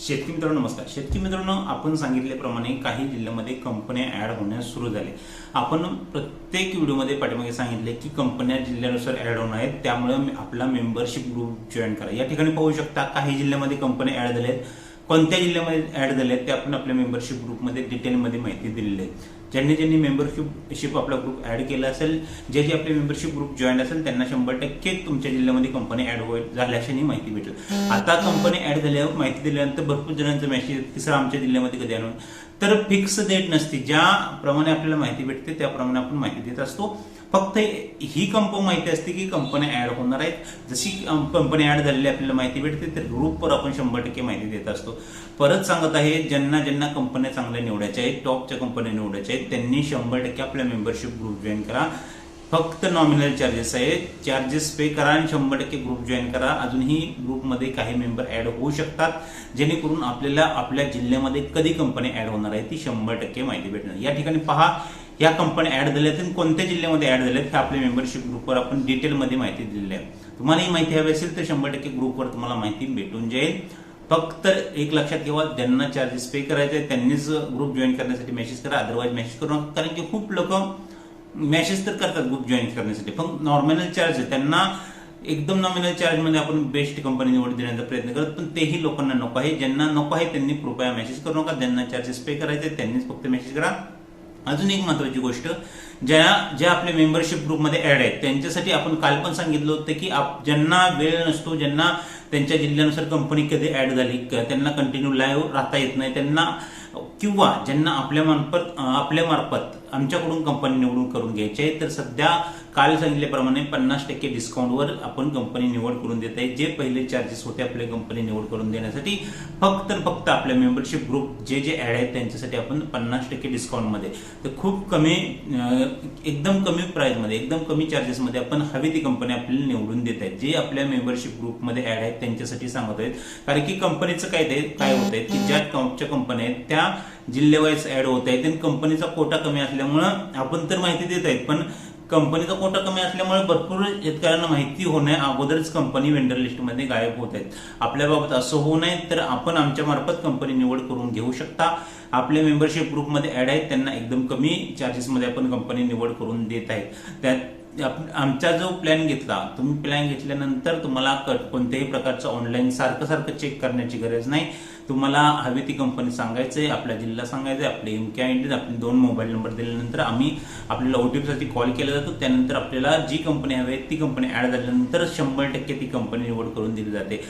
शेतकरी मित्रांनो नमस्कार. शेतकरी मित्रांनो, आपण सांगितल्याप्रमाणे काही जिल्ह्यामध्ये कंपन्या ऍड होण्यास सुरू झाले. आपण प्रत्येक व्हिडिओमध्ये पाठीमागे सांगितले की कंपन्या जिल्ह्यानुसार ऍड होणार आहेत, त्यामुळे आपला मेंबरशिप ग्रुप जॉईन करा. या ठिकाणी पाहू शकता काही जिल्ह्यामध्ये कंपन्या ऍड झाल्या आहेत. कोणत्या जिल्ह्यामध्ये ऍड झाले आहेत ते आपण आपल्या मेंबरशिप ग्रुपमध्ये डिटेलमध्ये माहिती दिलेली आहे. ज्यांनी मेंबरशिप आपला ग्रुप ऍड केला असेल, जे आपले मेंबरशिप ग्रुप जॉईन असेल, त्यांना 100% तुमच्या जिल्ह्यामध्ये कंपनी ऍड होईल झाल्याची माहिती भेटेल. आता कंपनी ऍड झाल्यावर माहिती दिल्यानंतर भरपूर जणांचा मेसेज की सर आमच्या जिल्ह्यामध्ये कधी आणून, तर फिक्स डेट नसते. ज्याप्रमाणे आपल्याला माहिती भेटते त्याप्रमाणे आपण माहिती देत असतो. फक्त ही माहिती असते की कंपन्या ऍड होणार आहेत. जशी कंपनी ऍड झालेली आपल्याला माहिती भेटते तर ग्रुपवर आपण 100% माहिती देत असतो. परत सांगत आहे, ज्यांना कंपन्या चांगल्या निवडायच्या आहेत, टॉपच्या कंपन्या निवडायच्या आहेत, त्यांनी 100% आपल्या मेंबरशिप ग्रुप जॉईन करा. फक्त नॉमिनल चार्जेस आहेत, चार्जेस पे करा आणि 100% ग्रुप जॉईन करा. अजूनही ग्रुपमध्ये काही मेंबर ऍड होऊ शकतात, जेणेकरून आपल्याला आपल्या जिल्ह्यामध्ये कधी कंपनी ऍड होणार आहे ती 100% माहिती भेटणार. या ठिकाणी पहा, या कंपन्या ऍड झाल्या आहेत, कोणत्या जिल्ह्यामध्ये ऍड झाल्यात हे आपल्या मेंबरशिप ग्रुपवर आपण डिटेलमध्ये माहिती दिलेली आहे. तुम्हाला ही माहिती हवी असेल तर 100% ग्रुपवर तुम्हाला माहिती भेटून जाईल. फक्त एक लक्षात ठेवा, ज्यांना चार्जेस पे करायचे त्यांनीच ग्रुप जॉईन करण्यासाठी मेसेज करा, अदरवाईज मेसेज करू नका. कारण की खूप लोक मेसेज तर करतात ग्रुप जॉईन करण्यासाठी, पण नॉमिनल चार्ज त्यांना एकदम नॉमिनल चार्ज मध्ये आपण बेस्ट कंपनी निवड देण्याचा प्रयत्न करत, पण तेही लोकांना नको आहे. ज्यांना नको आहे त्यांनी कृपया मेसेज करू नका. ज्यांना चार्जेस पे करायचे त्यांनीच फक्त मेसेज करा. अजून एक महत्वाची गोष्ट, ज्या आपल्या मेंबरशिप ग्रुपमध्ये ऍड आहेत त्यांच्यासाठी आपण काल पण सांगितलं होतं की ज्यांना वेळ नसतो, ज्यांना त्यांच्या जिल्ह्यानुसार कंपनी कधी ऍड झाली, त्यांना कंटिन्यू लाईव्ह राहता येत नाही, त्यांना किंवा ज्यांना आपल्या मार्फत आमच्याकडून कंपनी निवडून करून घ्यायची आहे, तर सध्या काल सांगितल्याप्रमाणे 50% डिस्काउंटवर आपण कंपनी निवड करून देत आहे. जे पहिले चार्जेस होते आपल्या कंपनी निवड करून देण्यासाठी, फक्त आपल्या मेंबरशिप ग्रुप जे ऍड आहेत त्यांच्यासाठी आपण 50% डिस्काउंटमध्ये, तर खूप कमी, एकदम कमी प्राइस मध्ये, एकदम कमी चार्जेस मध्ये आपण हवी ती कंपनी आपल्याला निवडून देत आहेत. जे आपल्या मेंबरशिप ग्रुपमध्ये ऍड आहेत त्यांच्यासाठी सांगत आहेत. कारण की कंपनीचं काय होत आहे की ज्या टॉपच्या कंपन्या आहेत त्या जिल्ह्यावाईज ऍड होत आहेत आणि कंपनीचा कोटा कमी असल्यामुळं आपण तर माहिती देत आहेत, पण कंपनीचा कोटा कमी असल्यामुळे भरपूर शेतकऱ्यांना माहिती होण्या अगोदरच कंपनी वेंडर लिस्टमध्ये गायब होत आहेत. आपल्याबाबत असं होऊ नये, तर आपण आमच्या मार्फत कंपनी निवड करून घेऊ शकता. आपल्या मेंबरशिप ग्रुपमध्ये ऍड आहेत त्यांना एकदम कमी चार्जेसमध्ये आपण कंपनी निवड करून देत आहेत. त्यात आमचा जो प्लॅन घेतला, तुम्ही प्लॅन घेतल्यानंतर तुम्हाला कोणत्याही प्रकारचं ऑनलाईन सारखं चेक करण्याची गरज नाही. तुम्हाला हवी ती कंपनी सांगायचंय, आपला जिल्हा सांगायचा, आपले एमके आयडी, आपले 2 मोबाईल नंबर दिल्यानंतर आम्ही आपल्याला ओटीपीसाठी कॉल केला जातो. त्यानंतर आपल्याला जी कंपनी हवी आहे ती कंपनी ऍड झाल्यानंतर 100% ती कंपनी निवड करून दिली जाते.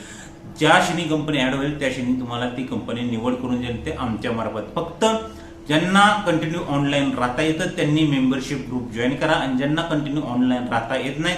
ज्या क्षणी कंपनी ऍड होईल त्या क्षणी तुम्हाला ती कंपनी निवड करून दिली ते आमच्या मार्फत. फक्त ज्यांना कंटिन्यू ऑनलाईन राहता येतं त्यांनी मेंबरशिप ग्रुप जॉईन करा, आणि ज्यांना कंटिन्यू ऑनलाईन राहता येत नाही,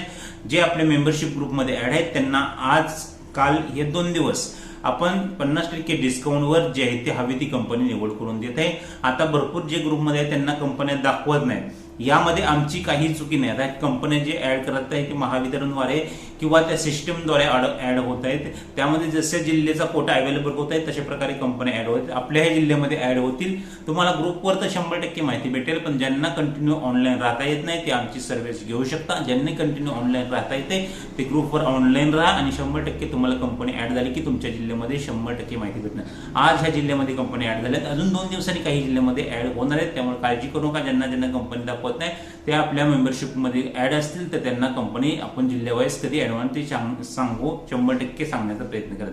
जे आपल्या मेंबरशिप ग्रुपमध्ये ऍड आहेत त्यांना आज काल हे 2 दिवस आपण 50% डिस्काउंटवर जे आहे ते हवी ती कंपनी निवड करून देत आहे. आता भरपूर जे ग्रुपमध्ये आहे त्यांना कंपन्या दाखवत नाही, यामध्ये आमची काही चुकी नाही. आता कंपन्या जे ऍड करत आहेत ते महावितरणद्वारे किंवा त्या सिस्टमद्वारे ऍड होत आहेत. त्यामध्ये जसे जिल्ह्याचा कोटा अवेलेबल होत आहे तशा प्रकारे कंपन्या ऍड होत आपल्याही जिल्ह्यामध्ये ऍड होतील. तुम्हाला ग्रुपवर तर 100% माहिती भेटेल, पण ज्यांना कंटिन्यू ऑनलाईन राहता येत नाही ते आमची सर्व्हिस घेऊ शकता. ज्यांनी कंटिन्यू ऑनलाईन राहता येते ते ग्रुपवर ऑनलाईन राहा आणि 100% तुम्हाला कंपनी ऍड झाली की तुमच्या जिल्ह्यामध्ये 100% माहिती भेटणार. आज ह्या जिल्ह्यामध्ये कंपनी ऍड झाल्यात, अजून 2 दिवसांनी काही जिल्ह्यामध्ये ऍड होणार आहेत, त्यामुळे काळजी करू नका. ज्यांना कंपनी दाखवत नाही ते आपल्या मेंबरशिप मध्ये ऍड असतील तर त्यांना कंपनी आपण जिल्ह्यावाईज कधी ऍड होणार ते सांगू 100% सांगण्याचा प्रयत्न करत.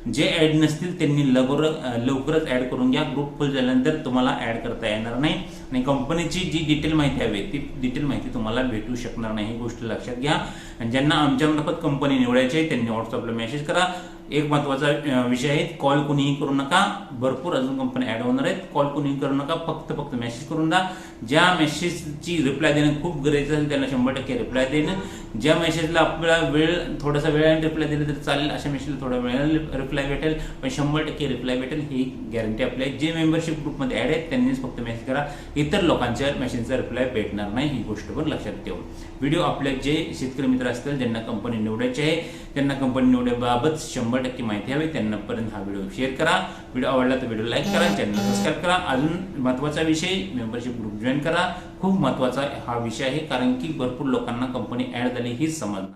जे ऍड नसतील त्यांनी लवकरच ऍड करून घ्या. ग्रुप फुल झाल्यानंतर तुम्हाला ऍड करता येणार नाही आणि कंपनीची जी डिटेल माहिती हवी ती डिटेल माहिती तुम्हाला भेटू शकणार नाही, ही गोष्ट लक्षात घ्या. आणि ज्यांना आमच्या मार्फत कंपनी निवडायची आहे त्यांनी व्हॉट्सअपला मेसेज करा. एक महत्वाचा विषय आहे, कॉल कोणीही करू नका. भरपूर अजून कंपनी ऍड होणार आहेत, कॉल कोणीही करू नका. फक्त मेसेज करून द्या. ज्या मेसेजची रिप्लाय देणं खूप गरजेचं असेल त्यांना 100% रिप्लाय देणं. ज्या मेसेजला आपल्याला थोडासा वेळाने रिप्लाय दिला तर चालेल, अशा मेसेजला थोड्या वेळाने रिप्लाय भेटेल, पण 100% रिप्लाय भेटेल ही गॅरंटी आपल्या. जे मेंबरशिप ग्रुपमध्ये ऍड आहेत त्यांनीच फक्त मेसेज करा. इतर लोकांच्या मेसेजचा रिप्लाय भेटणार नाही, ही गोष्ट पण लक्षात ठेवा. व्हिडिओ आपले जे शेतकरी मित्र असतील ज्यांना कंपनी निवडायची आहे त्यांना कंपनी निवडण्याबाबत 100% माहिती हवी त्यांना पर्यंत हा व्हिडिओ शेअर करा. व्हिडिओ आवडला तर व्हिडिओ लाईक करा, चॅनल सबस्क्राईब करा. अजून महत्वाचा विषय, मेंबरशिप ग्रुप जॉईन करा. खूप महत्वाचा हा विषय आहे, कारण की भरपूर लोकांना कंपनी ऍड झाली ही समज